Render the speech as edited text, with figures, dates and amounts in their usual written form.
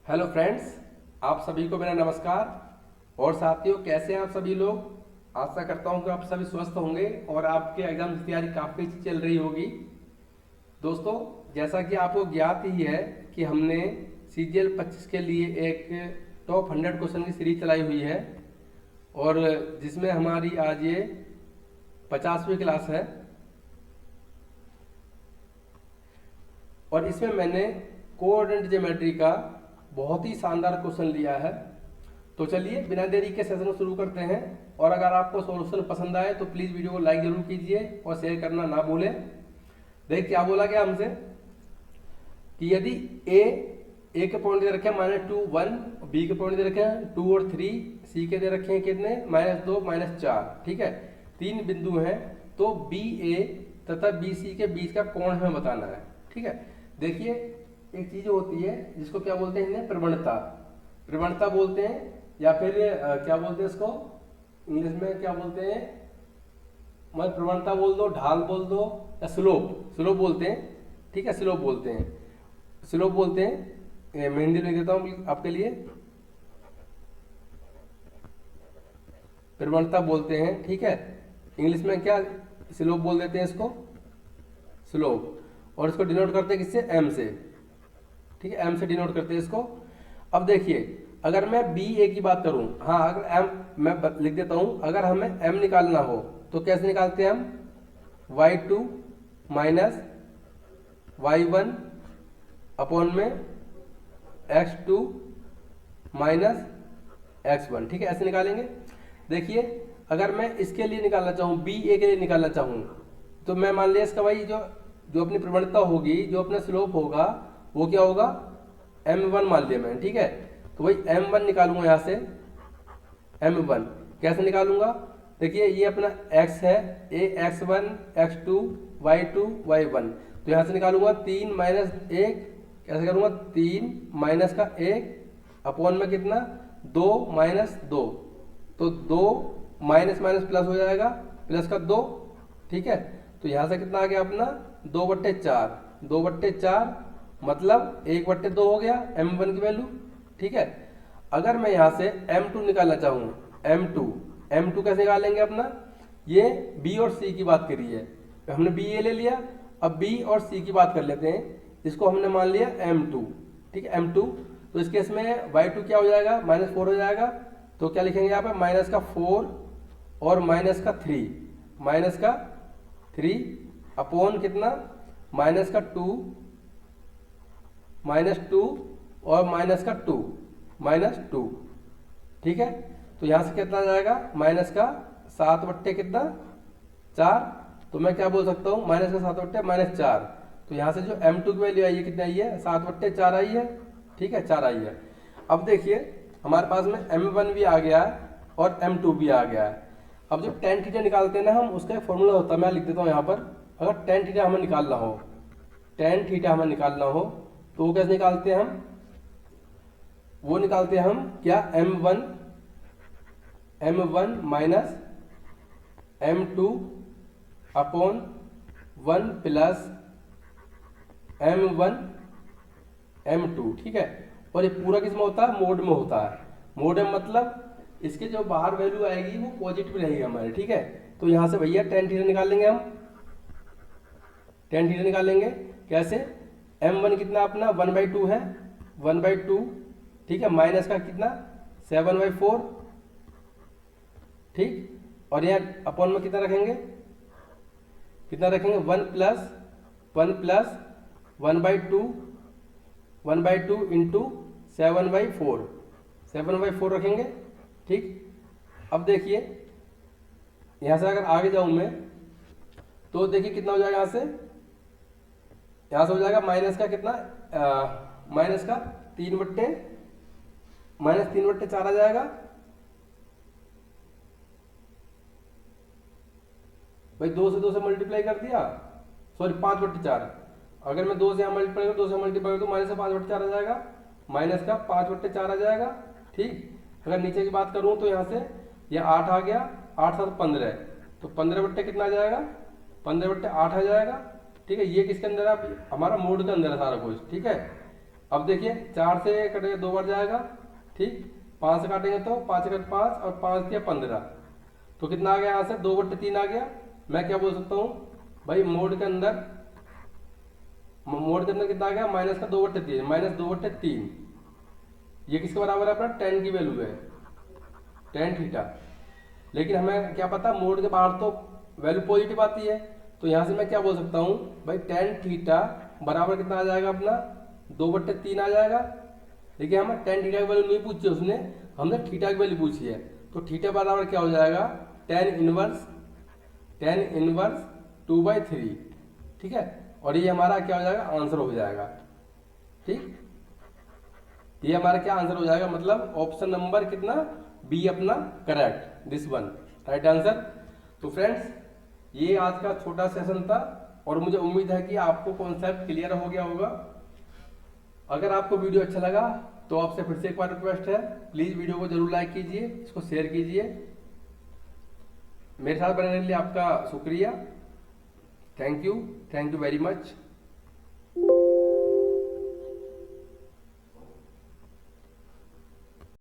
Hello friends, आप सभी को मेरा नमस्कार। और साथियों, कैसे हैं आप सभी लोग। आशा करता हूं कि आप सभी स्वस्थ होंगे और आपके एग्जाम की तैयारी काफ़ी अच्छी चल रही होगी। दोस्तों, जैसा कि आपको ज्ञात ही है कि हमने CGL 25 के लिए एक टॉप 100 क्वेश्चन की सीरीज चलाई हुई है और जिसमें हमारी आज ये 50वीं क्लास है। और इसमें मैंने कोऑर्डिनेट ज्योमेट्री का बहुत ही शानदार क्वेश्चन लिया है। तो चलिए बिना देरी के सेशन को शुरू करते हैं। और अगर आपको सॉल्यूशन पसंद आए तो प्लीज़ वीडियो को लाइक जरूर कीजिए और शेयर करना ना भूलें। देखिए क्या बोला गया हमसे कि यदि ए के पॉइंट दे रखे हैं -2 1, बी के पॉइंट दे रखे हैं 2 और 3, सी के दे रखे हैं कितने -2 -4। ठीक है, तीन बिंदु हैं। तो BA तथा BC के बीच का कोण हमें बताना है। ठीक है, देखिए एक चीज होती है जिसको क्या बोलते हैं, इन्हें प्रवणता प्रवणता बोलते हैं, या फिर क्या बोलते हैं इसको इंग्लिश में क्या बोलते हैं, मतलब प्रवणता बोल दो, ढाल बोल दो, या स्लोप स्लोप बोलते हैं। ठीक है, स्लोप बोलते हैं, स्लोप बोलते हैं। मैं हिंदी में लिख देता हूँ आपके लिए, प्रवणता बोलते हैं। ठीक है, इंग्लिश में क्या स्लोप बोल देते हैं इसको, स्लोप। और इसको डिनोट करते हैं किससे, एम से। ठीक है, एम से डिनोट करते हैं इसको। अब देखिए, अगर मैं BA की बात करूं, हाँ अगर एम मैं लिख देता हूं, अगर हमें एम निकालना हो तो कैसे निकालते हैं हम, y2 माइनस y1 अपॉन में x2 माइनस x1। ठीक है, ऐसे निकालेंगे। देखिए अगर मैं इसके लिए निकालना चाहूँ, BA के लिए निकालना चाहूँ, तो मैं मान लिया इसका भाई जो जो अपनी प्रवणता होगी, जो अपना स्लोप होगा, वो क्या होगा, M1 मान लिया मैंने। ठीक है, तो भाई M1 निकालूंगा यहाँ से। M1 कैसे निकालूंगा, देखिए ये अपना x है, x1 x2 y2 y1। तो यहाँ से निकालूंगा 3 माइनस 1, कैसे करूँगा, 3 माइनस का 1 अपॉन में कितना 2 माइनस 2। तो 2 माइनस माइनस प्लस हो जाएगा, प्लस का 2। ठीक है, तो यहाँ से कितना आ गया अपना 2/4, 2/4 मतलब 1/2 हो गया M1 की वैल्यू। ठीक है, अगर मैं यहाँ से M2 निकालना चाहूँ, M2 कैसे निकालेंगे अपना, ये B और C की बात करी है, हमने BA ले लिया, अब B और C की बात कर लेते हैं। इसको हमने मान लिया M2। ठीक है, M2, तो इस केस में y2 क्या हो जाएगा, -4 हो जाएगा। तो क्या लिखेंगे यहाँ पे, -4 और -3 अपॉन कितना, -2 -2 और -2। ठीक है, तो यहाँ से कितना आ जाएगा, -7 कितना 4। तो मैं क्या बोल सकता हूँ, -7/-4। तो यहाँ से जो M2 की वैल्यू आई है कितनी आई है, 7/4 आई है। ठीक है, 4 आई है। अब देखिए हमारे पास में M1 भी आ गया है और M2 भी आ गया है। अब जब tan थीटा निकालते हैं ना हम, उसका एक फॉर्मूला होता है, मैं लिख देता हूँ यहाँ पर। अगर tan थीटा हमें निकालना हो, तो वो कैसे निकालते हैं हम, वो निकालते हैं हम क्या, M1 minus M2 upon 1 plus M1 M2। ठीक है, और ये पूरा किस में होता है, मोड में होता है। मोड में मतलब इसके जो बाहर वैल्यू आएगी वो पॉजिटिव रहेगी हमारे। ठीक है, तो यहाँ से भैया tan थीटा निकालेंगे हम, tan थीटा निकालेंगे कैसे, M1 कितना अपना 1/2 है, 1/2। ठीक है, माइनस का कितना 7/4। ठीक, और यहाँ अपॉन में कितना रखेंगे, 1 प्लस 1/2 इंटू 7/4 रखेंगे। ठीक, अब देखिए यहाँ से अगर आगे जाऊं मैं, तो देखिए कितना हो जाएगा, यहाँ से हो जाएगा माइनस का कितना, -3/4 आ जाएगा। भाई 2 से 2 से मल्टीप्लाई कर दिया, सॉरी 5/4। अगर मैं 2 से यहाँ मल्टीप्लाई करूँ, 2 से मल्टीप्लाई करूँ तो -5/4 आ जाएगा, -5/4 आ जाएगा। ठीक, अगर नीचे की बात करूँ तो यहाँ से ये 8 आ गया, 8 7 15, तो 15 कितना आ जाएगा, 15/8 आ जाएगा। ठीक है, ये किसके अंदर है, हमारा मोड के अंदर है सारा कुछ। ठीक है, अब देखिए 4 से कटेगा 2 बार जाएगा, ठीक, 5 से काटेंगे तो 5 कट 5 और 5 के 15, तो कितना आ गया यहाँ से 2/3 आ गया। मैं क्या बोल सकता हूँ भाई, मोड के अंदर कितना आ गया, माइनस का 2/3, -2/3, ये किसके बराबर है अपना, tan की वैल्यू है, tan थीटा। लेकिन हमें क्या पता मोड के बाहर तो वैल्यू पॉजिटिव आती है, तो यहाँ से मैं क्या बोल सकता हूँ भाई, tan थीटा बराबर कितना आ जाएगा अपना 2/3 आ जाएगा। देखिए हमें tan थीटा की वैल्यू नहीं पूछी उसने, हमने थीटा की वैल्यू पूछी है, तो थीटा बराबर क्या हो जाएगा, tan इनवर्स 2/3, ठीक है। और ये हमारा क्या हो जाएगा, आंसर हो जाएगा, ठीक, ये हमारा क्या आंसर हो जाएगा, मतलब ऑप्शन नंबर कितना, बी अपना correct, this one right answer. तो फ्रेंड्स ये आज का छोटा सेशन था और मुझे उम्मीद है कि आपको कॉन्सेप्ट क्लियर हो गया होगा। अगर आपको वीडियो अच्छा लगा तो आपसे फिर से एक बार रिक्वेस्ट है, प्लीज वीडियो को जरूर लाइक कीजिए, इसको शेयर कीजिए। मेरे साथ बनने के लिए आपका शुक्रिया, थैंक यू वेरी मच।